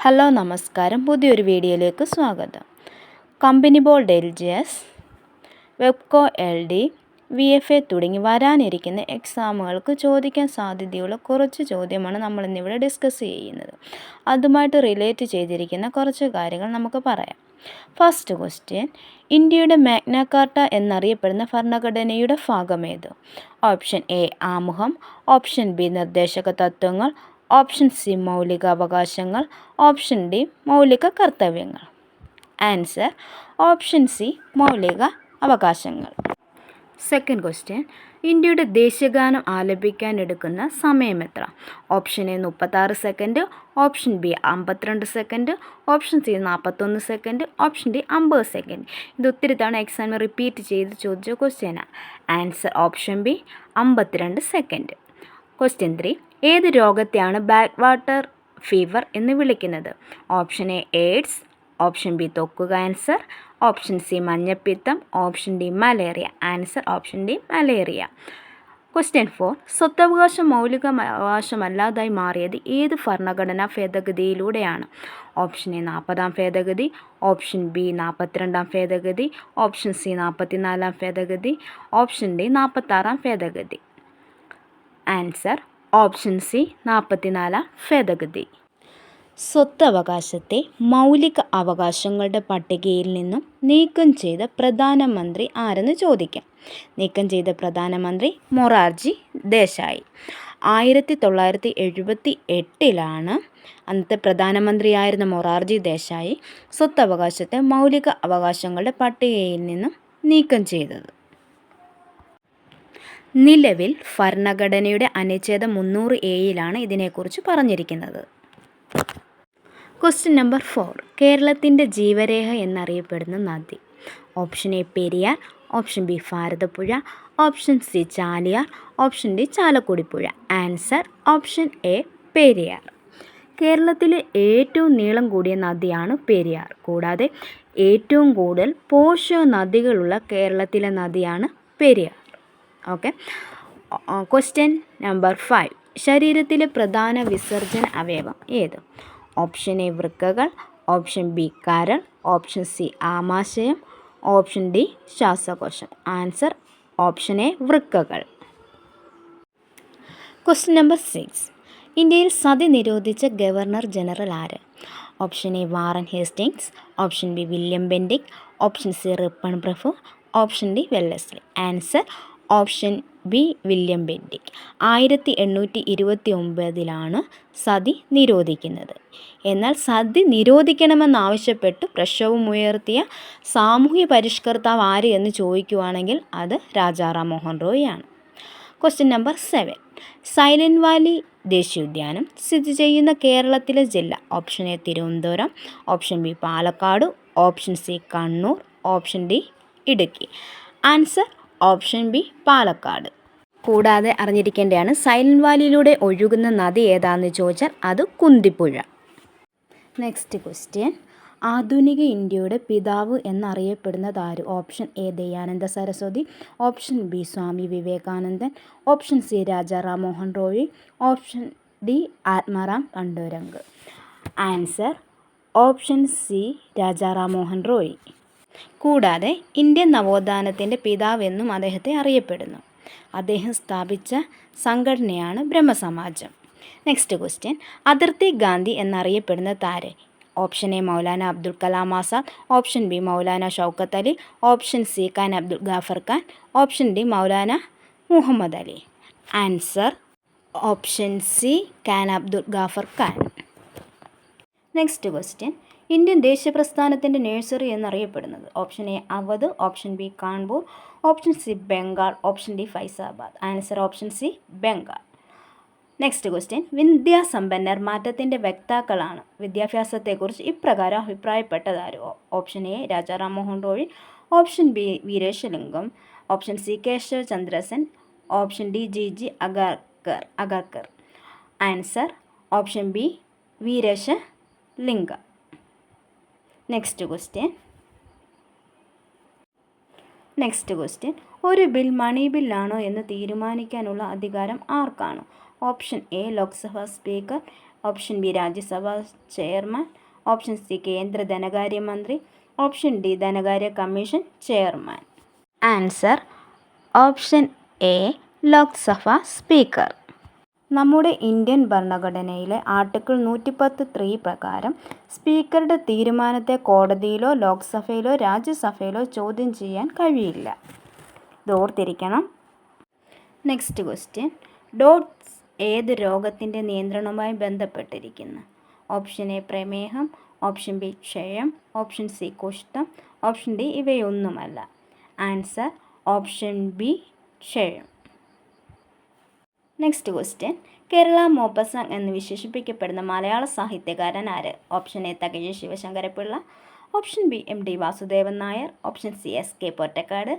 Hello നമസ്കാരം, പുതിയൊരു വീഡിയോയിലേക്ക് സ്വാഗതം. Company board LGS, വെബ്കോ LD, VFA തുടങ്ങി വരാനിരിക്കുന്ന എക്സാമുകൾക്ക് ചോദിക്കാൻ സാധ്യതയുള്ള കുറച്ച് ചോദ്യമാണ് നമ്മളിന്നിവിടെ ഡിസ്കസ് ചെയ്യുന്നത്. അതുമായിട്ട് റിലേറ്റ് ചെയ്തിരിക്കുന്ന കുറച്ച് കാര്യങ്ങൾ നമുക്ക് പറയാം. ഫസ്റ്റ് ക്വസ്റ്റ്യൻ, ഇന്ത്യയുടെ മാഗ്ന കാർട്ട എന്നറിയപ്പെടുന്ന ഭരണഘടനയുടെ ഭാഗമേത്? ഓപ്ഷൻ എ ആമുഖം, ഓപ്ഷൻ ബി നിർദ്ദേശക തത്വങ്ങൾ, ഓപ്ഷൻ സി മൗലിക അവകാശങ്ങൾ, ഓപ്ഷൻ ഡി മൗലിക കർത്തവ്യങ്ങൾ. ആൻസർ ഓപ്ഷൻ സി മൗലിക അവകാശങ്ങൾ. സെക്കൻഡ് ക്വസ്റ്റ്യൻ, ഇന്ത്യയുടെ ദേശീയഗാനം ആലപിക്കാൻ എടുക്കുന്ന സമയം എത്ര? Option A 36 second, option B 52 second, option C 41 second, option D 50 second. ഇത് ഒത്തിരി തവണ എക്സാമിൽ റിപ്പീറ്റ് ചെയ്ത് ചോദിച്ച ക്വസ്റ്റ്യനാണ്. Answer option B 52 second. Question 3, ഏത് രോഗത്തെയാണ് ബാക്ക് വാട്ടർ ഫീവർ എന്ന് വിളിക്കുന്നത്? Option A AIDS, option B ത്വക്ക് ക്യാൻസർ, ഓപ്ഷൻ സി മഞ്ഞപ്പിത്തം, option D malaria. Answer option D malaria. Question 4, സ്വത്തവകാശം മൗലിക അവകാശമല്ലാതായി മാറിയത് ഏത് ഭരണഘടനാ ഭേദഗതിയിലൂടെയാണ്? ഓപ്ഷൻ എ 40-ാം ഭേദഗതി, ഓപ്ഷൻ ബി 42-ാം ഭേദഗതി, ഓപ്ഷൻ സി 44-ാം ഭേദഗതി, ഓപ്ഷൻ ഡി 46-ാം ഭേദഗതി. ആൻസർ ഓപ്ഷൻ സി 44-ാം ഭേദഗതി. സ്വത്തവകാശത്തെ മൗലിക അവകാശങ്ങളുടെ പട്ടികയിൽ നിന്നും നീക്കം ചെയ്ത പ്രധാനമന്ത്രി ആരെന്ന് ചോദിക്കാം. നീക്കം ചെയ്ത പ്രധാനമന്ത്രി മൊറാർജി ദേശായി. 1978 അന്നത്തെ പ്രധാനമന്ത്രിയായിരുന്ന മൊറാർജി ദേശായി സ്വത്തവകാശത്തെ മൗലിക അവകാശങ്ങളുടെ പട്ടികയിൽ നിന്നും നീക്കം ചെയ്തത്. നിലവിൽ ഭരണഘടനയുടെ അനുച്ഛേദം 3A ഇതിനെക്കുറിച്ച് പറഞ്ഞിരിക്കുന്നത്. ക്വസ്റ്റ്യൻ നമ്പർ 4, കേരളത്തിൻ്റെ ജീവരേഖ എന്നറിയപ്പെടുന്ന നദി? Option A Periyar, option B Bharathappuzha, option C Chaliyar, option D Chalakudy Puzha. Answer option A Periyar. കേരളത്തിലെ ഏറ്റവും നീളം കൂടിയ നദിയാണ് പെരിയാർ. കൂടാതെ ഏറ്റവും കൂടുതൽ പോഷക നദികളുള്ള കേരളത്തിലെ നദിയാണ് പെരിയാർ. ഓക്കെ. ക്വസ്റ്റ്യൻ നമ്പർ 5, ശരീരത്തിലെ പ്രധാന വിസർജന അവയവം ഏത്? ഓപ്ഷൻ എ വൃക്കകൾ, ഓപ്ഷൻ ബി കരൾ, ഓപ്ഷൻ സി ആമാശയം, ഓപ്ഷൻ ഡി ശ്വാസകോശം. ആൻസർ ഓപ്ഷൻ എ വൃക്കകൾ. ക്വസ്റ്റ്യൻ നമ്പർ 6, ഇന്ത്യയിൽ സതി നിരോധിച്ച ഗവർണർ ജനറൽ ആര്? Option A Warren Hastings, option B William Bentinck, option C Ripon പ്രഭു, option D Wellesley. Answer option B William Bentinck. 1829 സതി നിരോധിക്കുന്നത്. എന്നാൽ സതി നിരോധിക്കണമെന്നാവശ്യപ്പെട്ട് പ്രക്ഷോഭമുയർത്തിയ സാമൂഹ്യ പരിഷ്കർത്താവ് ആര് എന്ന് ചോദിക്കുവാണെങ്കിൽ അത് രാജാ റാം മോഹൻ റോയ് ആണ്. ക്വസ്റ്റ്യൻ നമ്പർ 7, സൈലന്റ് വാലി ദേശീയോദ്യാനം സ്ഥിതി ചെയ്യുന്ന കേരളത്തിലെ ജില്ല? Option A Thiruvananthapuram, option B Palakkad, option C Kannur, option D Idukki. Answer option B Palakkad. കൂടാതെ അറിഞ്ഞിരിക്കേണ്ടതാണ്, സൈലന്റ് വാലിയിലൂടെ ഒഴുകുന്ന നദി ഏതാണെന്ന് ചോദിച്ചാൽ അത് കുന്തിപ്പുഴ. നെക്സ്റ്റ് ക്വസ്റ്റ്യൻ, ആധുനിക ഇന്ത്യയുടെ പിതാവ് എന്നറിയപ്പെടുന്നത് ആര്? Option A Dayananda Saraswati, option B Swami വിവേകാനന്ദൻ, option C Raja Ram Mohan Roy, option D Atmaram കണ്ടോരംഗ്. Answer option C Raja Ram Mohan Roy. കൂടാതെ ഇന്ത്യൻ നവോത്ഥാനത്തിൻ്റെ പിതാവെന്നും അദ്ദേഹത്തെ അറിയപ്പെടുന്നു. അദ്ദേഹം സ്ഥാപിച്ച സംഘടനയാണ് ബ്രഹ്മസമാജം. നെക്സ്റ്റ് ക്വസ്റ്റ്യൻ, അതിർത്തി ഗാന്ധി എന്നറിയപ്പെടുന്നത് ആര്? Option A Maulana Abdul Kalam Azad, option B Maulana Shaukat Ali, option C Khan Abdul Ghaffar Khan, option D Maulana Mohammad Ali. Answer option C Khan Abdul Ghaffar Khan. Next question, Indian ദേശീയ പ്രസ്ഥാനത്തിൻ്റെ നഴ്സറി എന്നറിയപ്പെടുന്നത്? Option A Awadh, option B Kanpur, option C Bengal, option D Faizabad. Answer option C Bengal. Next question, വിദ്യാസമ്പന്നർ മാറ്റത്തിൻ്റെ വക്താക്കളാണ് വിദ്യാഭ്യാസത്തെക്കുറിച്ച് ഇപ്രകാരം അഭിപ്രായപ്പെട്ടതാര്? Option A Raja Ram Mohan Roy, option B Veeresalingam, option C Keshav Chandra Sen, option D G Agarkar. Answer option B Veeresalingam. Next question, ഒരു ബിൽ മണി ബില്ലാണോ എന്ന് തീരുമാനിക്കാനുള്ള അധികാരം ആർക്കാണ്? Option A Lok Sabha speaker, option B Rajya Sabha chairman, option C കേന്ദ്ര ധനകാര്യമന്ത്രി, ഓപ്ഷൻ ഡി ധനകാര്യ commission chairman. Answer option A Lok Sabha speaker. നമ്മുടെ ഇന്ത്യൻ ഭരണഘടനയിലെ ആർട്ടിക്കിൾ 110(3) പ്രകാരം സ്പീക്കറുടെ തീരുമാനത്തെ കോടതിയിലോ ലോക്സഭയിലോ രാജ്യസഭയിലോ ചോദ്യം ചെയ്യാൻ കഴിയില്ല. ഇത് ഓർത്തിരിക്കണം. Next question. ഡോട്ട്സ് ഏത് രോഗത്തിൻ്റെ നിയന്ത്രണവുമായി ബന്ധപ്പെട്ടിരിക്കുന്നു? ഓപ്ഷൻ എ പ്രമേഹം, ഓപ്ഷൻ ബി ക്ഷയം, ഓപ്ഷൻ സി കുഷ്ഠം, ഓപ്ഷൻ ഡി ഇവയൊന്നുമല്ല. ആൻസർ ഓപ്ഷൻ ബി ക്ഷയം. Next question. കേരള മോപ്പസാങ് എന്ന് വിശേഷിപ്പിക്കപ്പെടുന്ന മലയാള സാഹിത്യകാരൻ ആര്? Option A Thakazhi Sivasankara Pillai, option B M T Vasudevan Nair, option C S K Pottekkatt,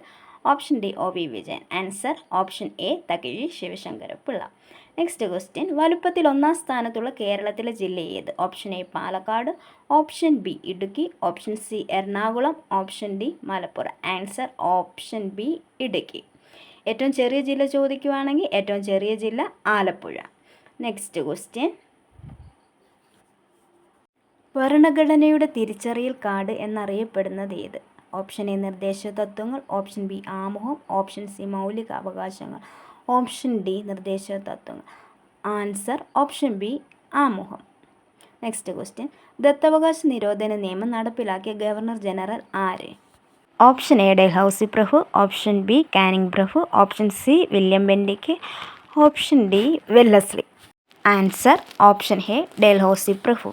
option D O V Vijayan. Answer option A Thakazhi Sivasankara Pillai. Next question. വലുപ്പത്തിൽ 1-ാം സ്ഥാനത്തുള്ള കേരളത്തിലെ ജില്ല ഏത്? Option A Palakkad, option B Idukki, option C Ernakulam, option D Malappuram. Answer option B Idukki. ഏറ്റവും ചെറിയ ജില്ല ചോദിക്കുകയാണെങ്കിൽ ഏറ്റവും ചെറിയ ജില്ല ആലപ്പുഴ. Next question. ഭരണഘടനയുടെ തിരിച്ചറിയൽ കാർഡ് എന്നറിയപ്പെടുന്നത് ഏത്? ഓപ്ഷൻ എ നിർദ്ദേശ തത്വങ്ങൾ, ഓപ്ഷൻ ബി ആമുഖം, ഓപ്ഷൻ സി മൗലിക അവകാശങ്ങൾ, ഓപ്ഷൻ ഡി നിർദ്ദേശ തത്വങ്ങൾ. ആൻസർ ഓപ്ഷൻ ബി ആമുഖം. Next question. ദത്തവകാശ നിരോധന നിയമം നടപ്പിലാക്കിയ ഗവർണർ ജനറൽ ആര്? ഓപ്ഷൻ എ ഡൽഹൌസി പ്രഭു, ഓപ്ഷൻ ബി കാനിങ് പ്രഭു, option C William Bentinck, option D Wellesley. Answer option A Dalhousie പ്രഭു.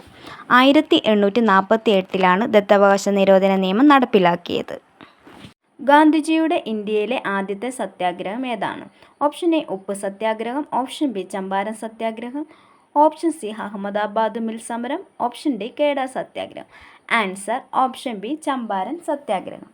1848 ദത്തവകാശ നിരോധന നിയമം നടപ്പിലാക്കിയത്. ഗാന്ധിജിയുടെ ഇന്ത്യയിലെ ആദ്യത്തെ സത്യാഗ്രഹം ഏതാണ്? ഓപ്ഷൻ എ ഉപ്പ് സത്യാഗ്രഹം, ഓപ്ഷൻ ബി ചമ്പാരൻ സത്യാഗ്രഹം, ഓപ്ഷൻ സി അഹമ്മദാബാദ് മിൽ സമരം, ഓപ്ഷൻ ഡി കേഡ സത്യാഗ്രഹം. ആൻസർ ഓപ്ഷൻ ബി ചമ്പാരൻ സത്യാഗ്രഹം.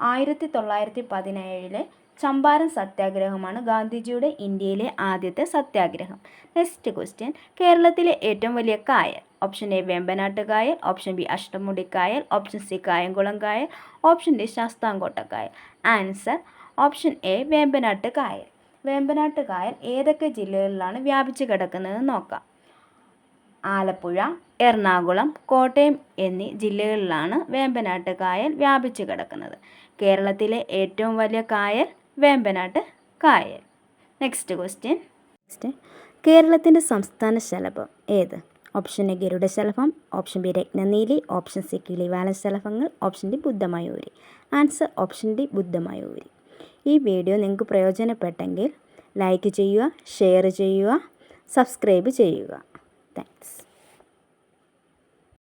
1917 ചമ്പാരൻ സത്യാഗ്രഹമാണ് ഗാന്ധിജിയുടെ ഇന്ത്യയിലെ ആദ്യത്തെ സത്യാഗ്രഹം. Next question. കേരളത്തിലെ ഏറ്റവും വലിയ കായൽ? ഓപ്ഷൻ എ വേമ്പനാട്ട് കായൽ, ഓപ്ഷൻ ബി അഷ്ടമുടി കായൽ, ഓപ്ഷൻ സി കായംകുളം കായൽ, ഓപ്ഷൻ ഡി ശാസ്താംകോട്ട കായൽ. ആൻസർ ഓപ്ഷൻ എ വേമ്പനാട്ട് കായൽ. വേമ്പനാട്ട് കായൽ ഏതൊക്കെ ജില്ലകളിലാണ് വ്യാപിച്ചു കിടക്കുന്നത് നോക്കാം. ആലപ്പുഴ, എറണാകുളം, കോട്ടയം എന്നീ ജില്ലകളിലാണ് വേമ്പനാട്ട് കായൽ വ്യാപിച്ചു കിടക്കുന്നത്. കേരളത്തിലെ ഏറ്റവും വലിയ കായൽ വേമ്പനാട്ട് കായൽ. Next question. കേരളത്തിൻ്റെ സംസ്ഥാന ശലഭം ഏത്? ഓപ്ഷൻ എ ഗരുഡശലഭം, ഓപ്ഷൻ ബി രത്നനീലി, ഓപ്ഷൻ സി കിളിവാലൻ ശലഭങ്ങൾ, ഓപ്ഷൻ ഡി ബുദ്ധമയൂരി. ആൻസർ ഓപ്ഷൻ ഡി ബുദ്ധമയൂരി. ഈ വീഡിയോ നിങ്ങൾക്ക് പ്രയോജനപ്പെട്ടെങ്കിൽ ലൈക്ക് ചെയ്യുക, ഷെയർ ചെയ്യുക, സബ്സ്ക്രൈബ് ചെയ്യുക. താങ്ക്സ്.